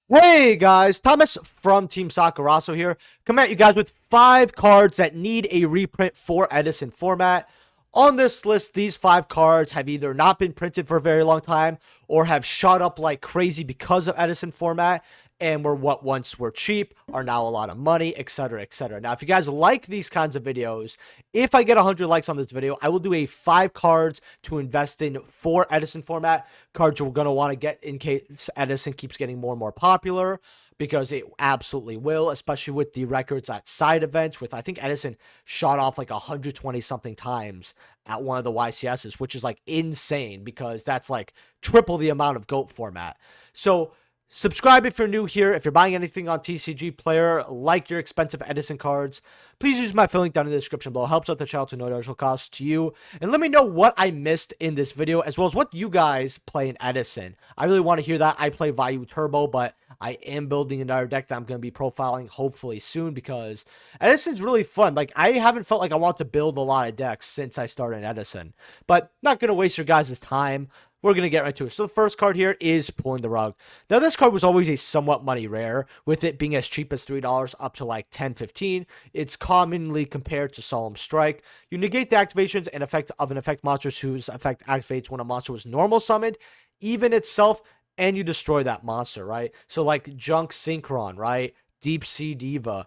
Hey guys, Thomas from Team Sakurasou here. Come at you guys with 5 cards that need a reprint for Edison format. On this list, these 5 cards have either not been printed for a very long time or have shot up like crazy because of Edison format and were what once were cheap are now a lot of money, etc., etc. Now, if you guys like these kinds of videos, if I get 100 likes on this video, I will do a 5 cards to invest in for Edison format. Cards you're going to want to get in case Edison keeps getting more and more popular, because it absolutely will, especially with the records at side events. With, I think Edison shot off like 120 something times at one of the YCSs, which is like insane because that's like triple the amount of GOAT format. So subscribe if you're new here. If you're buying anything on TCG Player, like your expensive Edison cards, please use my affiliate link down in the description below. It helps out the channel to no additional cost to you. And let me know what I missed in this video, as well as what you guys play in Edison. I really want to hear that. I play rai-oh Turbo, but I am building another deck that I'm going to be profiling hopefully soon, because Edison's really fun. Like, I haven't felt like I want to build a lot of decks since I started in Edison. But not going to waste your guys' time. We're going to get right to it. So the first card here is Pulling the Rug. Now, this card was always a somewhat money rare, with it being as cheap as $3 up to like 10, 15. It's commonly compared to Solemn Strike. You negate the activations and effect of an effect monster whose effect activates when a monster was normal summoned, even itself, and you destroy that monster, right? So like Junk Synchron, right? Deep Sea Diva.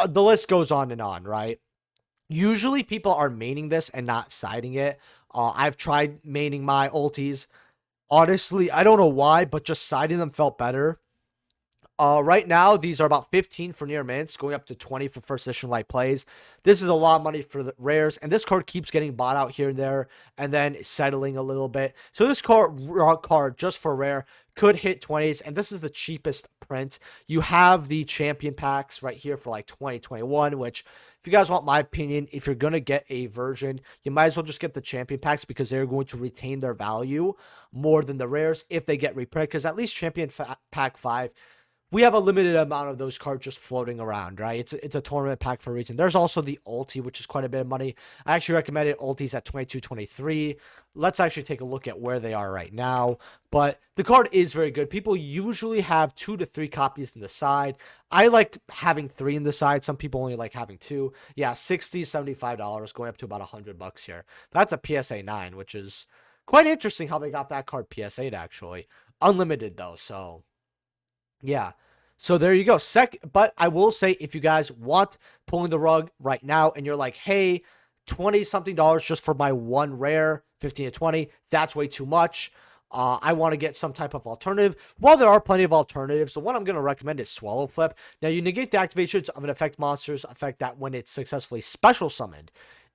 The list goes on, right? Usually people are maining this and not siding it. I've tried maining my ultis. Honestly, I don't know why, but just siding them felt better. Right now, these are about 15 for near mints, going up to 20 for first edition light plays. This is a lot of money for the rares, and this card keeps getting bought out here and there, and then settling a little bit. So this card just for rare could hit 20s, and this is the cheapest print. You have the champion packs right here for like 2021, which, if you guys want my opinion, if you're gonna get a version, you might as well just get the champion packs, because they're going to retain their value more than the rares if they get reprint. Because at least champion pack 5, we have a limited amount of those cards just floating around, right? It's a tournament pack for a reason. There's also the ulti, which is quite a bit of money. I actually recommended ultis at 22, 23. Let's actually take a look at where they are right now. But the card is very good. People usually have 2 to 3 copies in the side. I like having 3 in the side. Some people only like having 2. Yeah, $60, $75, going up to about $100 here. That's a PSA 9, which is quite interesting how they got that card PSA'd, actually. Unlimited, though, so yeah. So there you go. But I will say, if you guys want Pulling the Rug right now and you're like, hey, 20 something dollars just for my one rare, 15 to 20, that's way too much. I want to get some type of alternative. Well, there are plenty of alternatives. The one I'm going to recommend is Swallow Flip. Now, you negate the activations of an effect monster's effect that when it's successfully special summoned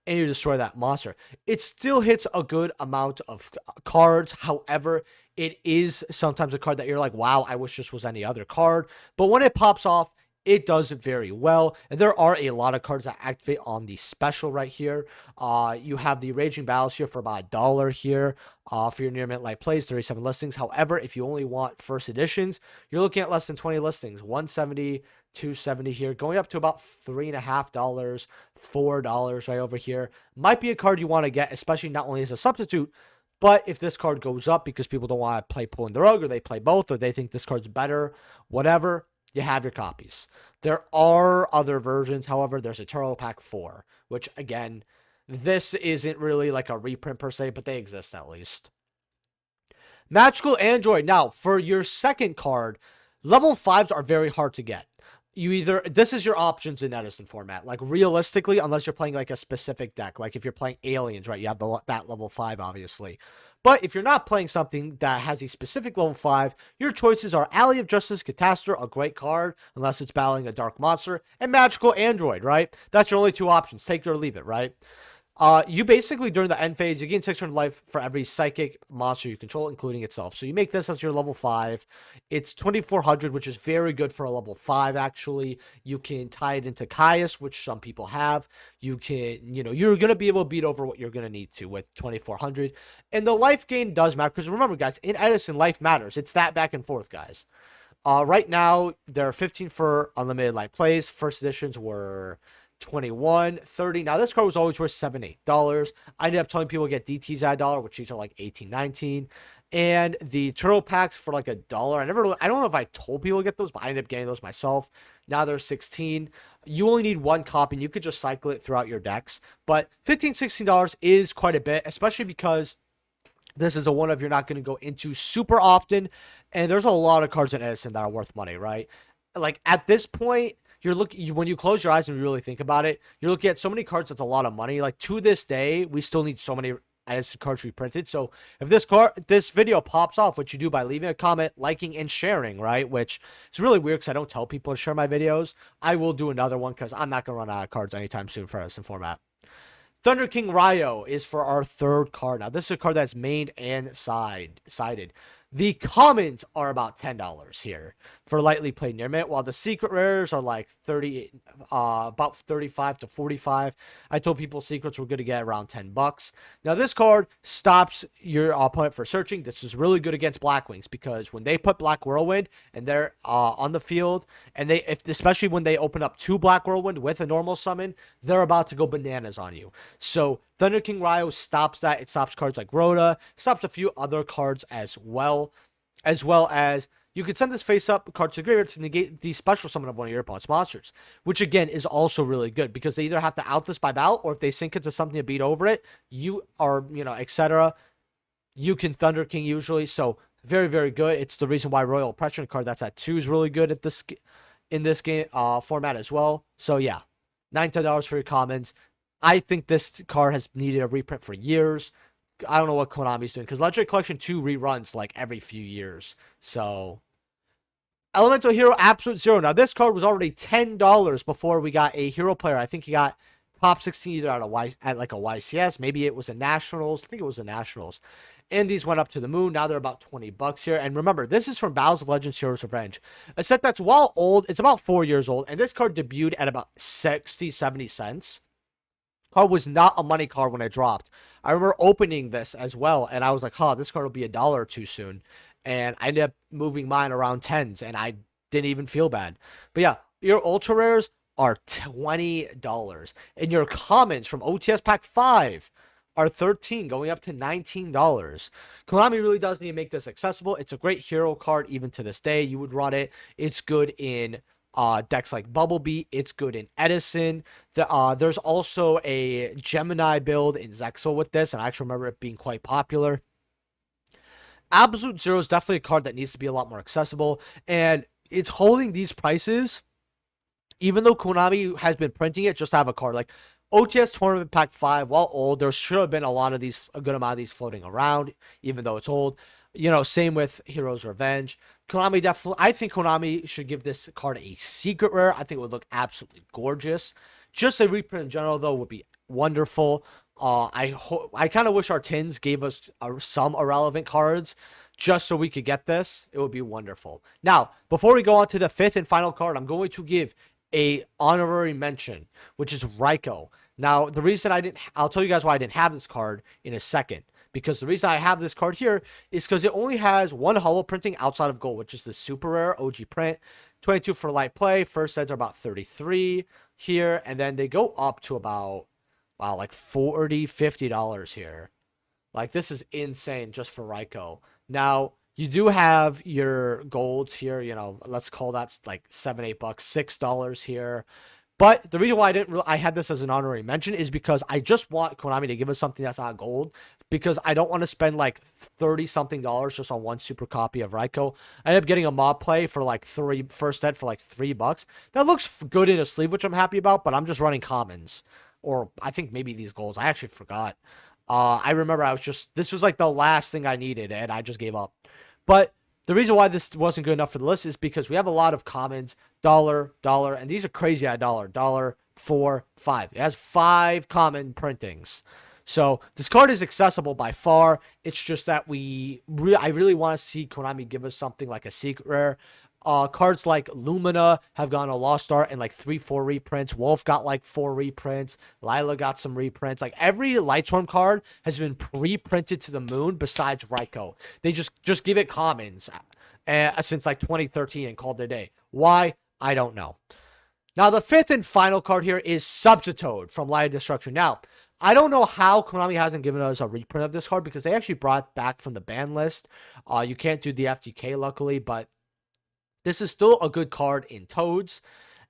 and you destroy that monster, it still hits a good amount of cards. However, it is sometimes a card that you're like, wow, I wish this was any other card. But when it pops off, it does it very well. And there are a lot of cards that activate on the special right here. You have the Raging Battles here for about $1 here for your near mint light plays, 37 listings. However, if you only want first editions, you're looking at less than 20 listings, 170, 270 here, going up to about $3.50, $4 right over here. Might be a card you want to get, especially not only as a substitute, but if this card goes up because people don't want to play Pulling the Rug, or they play both, or they think this card's better, whatever, you have your copies. There are other versions, however. There's a Turbo Pack 4, which, again, this isn't really like a reprint per se, but they exist at least. Magical Android. Now, for your second card, level 5s are very hard to get. This is your options in Edison format. Like, realistically, unless you're playing like a specific deck, like if you're playing Aliens, right, you have that level 5, obviously. But if you're not playing something that has a specific level 5, your choices are Alley of Justice, Catastrophe, a great card, unless it's battling a dark monster, and Magical Android, right? That's your only 2 options. Take it or leave it, right? You basically, during the end phase, you gain 600 life for every psychic monster you control, including itself. So you make this as your level 5. It's 2400, which is very good for a level 5, actually. You can tie it into Caius, which some people have. You can, you're going to be able to beat over what you're going to need to with 2400. And the life gain does matter, because remember, guys, in Edison, life matters. It's that back and forth, guys. Right now, there are 15 for unlimited light plays. First editions were 21, 30. Now, this card was always worth $7, $8. I ended up telling people to get DTs at $1, which these are like 18, 19. and the turtle packs for like $1. I don't know if I told people to get those, but I ended up getting those myself. Now they're 16. You only need one copy, and you could just cycle it throughout your decks. But $15, $16 is quite a bit, especially because this is a one of you're not going to go into super often, and there's a lot of cards in Edison that are worth money, right? Like at this point, you're looking when you close your eyes and you really think about it, you're looking at so many cards that's a lot of money. Like to this day, we still need so many Edison cards reprinted. So if this video pops off, what you do by leaving a comment, liking, and sharing, right? Which is really weird because I don't tell people to share my videos. I will do another one because I'm not gonna run out of cards anytime soon for Edison format. Thunder King rai-oh is for our third card. Now, this is a card that's mained and sided. The commons are about $10 here for lightly played near mint, while the secret rares are like about 35 to 45. I told people secrets were good to get around $10. Now, this card stops your opponent for searching. This is really good against Blackwings because when they put Black Whirlwind and they're on the field, and especially when they open up 2 Black Whirlwind with a normal summon, they're about to go bananas on you. So Thunder King rai-oh stops that. It stops cards like Rhoda, stops a few other cards as well as you can send this face-up card to the graveyard to negate the special summon of one of your opponent's monsters, which again is also really good because they either have to out this by bout, or if they sink into something to beat over it, you are, etc. You can Thunder King usually, so very, very good. It's the reason why Royal Oppression card that's at 2 is really good in this game format as well. So yeah, $9, $10 for your commons. I think this card has needed a reprint for years. I don't know what Konami's doing because Legendary Collection 2 reruns like every few years. So, Elemental Hero Absolute Zero. Now, this card was already $10 before we got a hero player. I think he got top 16 either at like a YCS. Maybe it was a Nationals. I think it was a Nationals. And these went up to the moon. Now they're about $20 here. And remember, this is from Battles of Legends Heroes Revenge. A set that's while old, it's about 4 years old. And this card debuted at about 60, 70 cents. Card was not a money card when it dropped. I remember opening this as well, and I was like, this card will be $1 or $2 soon. And I ended up moving mine around 10s, and I didn't even feel bad. But yeah, your ultra rares are $20. And your commons from OTS Pack 5 are $13, going up to $19. Konami really does need to make this accessible. It's a great hero card even to this day. You would run it. It's good in decks like Bumblebee. It's good in Edison. There's also a Gemini build in Zexal with this, and I actually remember it being quite popular. Absolute Zero is definitely a card that needs to be a lot more accessible, and it's holding these prices even though Konami has been printing it just to have a card. Like OTS Tournament Pack 5, while old, there should have been a good amount of these floating around, even though it's old. Same with Heroes Revenge. I think Konami should give this card a secret rare. I think it would look absolutely gorgeous. Just a reprint in general, though, would be wonderful. I kind of wish our tins gave us some irrelevant cards just so we could get this. It would be wonderful. Now, before we go on to the 5th and final card, I'm going to give a honorary mention, which is Ryko. Now, the reason I'll tell you guys why I didn't have this card in a second. Because the reason I have this card here is because it only has one holo printing outside of gold, which is the super rare OG print. 22 for light play. First sets are about 33 here. And then they go up to about, wow, like $40, $50 here. Like, this is insane just for Ryko. Now, you do have your golds here, let's call that like $7, $8, $6 here. But the reason why I had this as an honorary mention is because I just want Konami to give us something that's not gold, because I don't want to spend like $30-something just on one super copy of Ryko. I ended up getting a mob play for like first set for like $3. That looks good in a sleeve, which I'm happy about, but I'm just running commons. Or I think maybe these golds. I actually forgot. I remember this was like the last thing I needed, and I just gave up. But the reason why this wasn't good enough for the list is because we have a lot of commons, dollar, and these are crazy at $1, $4, $5. It has 5 common printings. So this card is accessible by far. It's just that I really want to see Konami give us something like a secret rare. Cards like Lumina have gone a lost art and like 3-4 reprints. Wolf got like 4 reprints. Lila got some reprints. Like every Lightstorm card has been pre-printed to the moon besides Ryko. They just give it commons since like 2013 and called it a day. Why? I don't know. Now the 5th and final card here is Substitute from Light of Destruction. Now, I don't know how Konami hasn't given us a reprint of this card because they actually brought it back from the ban list. You can't do the FTK, luckily, but this is still a good card in Toads.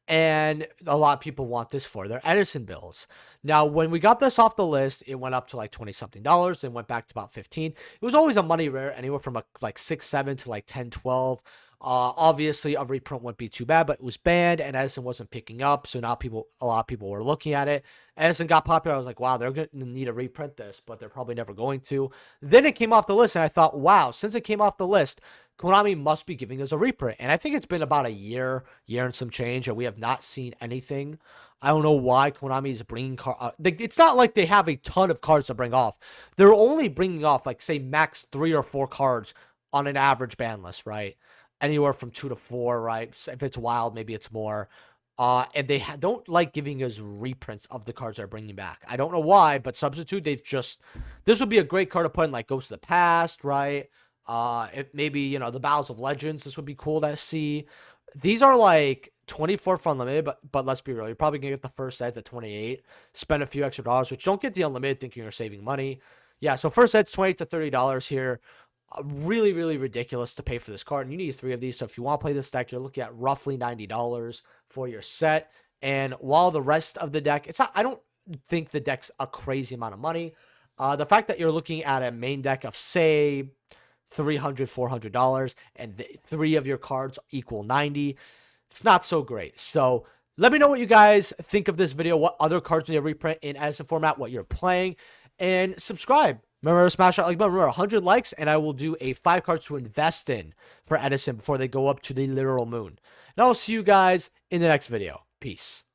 And a lot of people want this for their Edison bills. Now, when we got this off the list, it went up to like $20-something, then went back to about 15. It was always a money rare, anywhere from like 6, 7 to like 10, 12. Obviously, a reprint wouldn't be too bad, but it was banned, and Edison wasn't picking up, so now a lot of people were looking at it. Edison got popular. I was like, wow, they're going to need to reprint this, but they're probably never going to. Then it came off the list, and I thought, wow, since it came off the list, Konami must be giving us a reprint. And I think it's been about a year and some change, and we have not seen anything. I don't know why Konami is bringing cards. It's not like they have a ton of cards to bring off. They're only bringing off, like, say, max 3 or 4 cards on an average ban list, right? Anywhere from 2 to 4, right? If it's wild, maybe it's more. And they don't like giving us reprints of the cards they're bringing back. I don't know why, but Substitute, this would be a great card to put in, like, Ghost of the Past, right? Maybe, the Battles of Legends, this would be cool to see. These are like 24 for unlimited, but let's be real, you're probably gonna get the first sets at 28. Spend a few extra dollars, which don't get the unlimited thinking you're saving money. Yeah, so first set's $28 to $30 here. Really, really ridiculous to pay for this card. And you need 3 of these. So if you want to play this deck, you're looking at roughly $90 for your set. And while the rest of the deck, I don't think the deck's a crazy amount of money. The fact that you're looking at a main deck of, say, $300, $400, and 3 of your cards equal 90, it's not so great. So let me know what you guys think of this video, what other cards need a reprint in Edison format, what you're playing, and subscribe. Remember to smash that like button. Remember, 100 likes, and I will do a 5 cards to invest in for Edison before they go up to the literal moon. And I'll see you guys in the next video. Peace.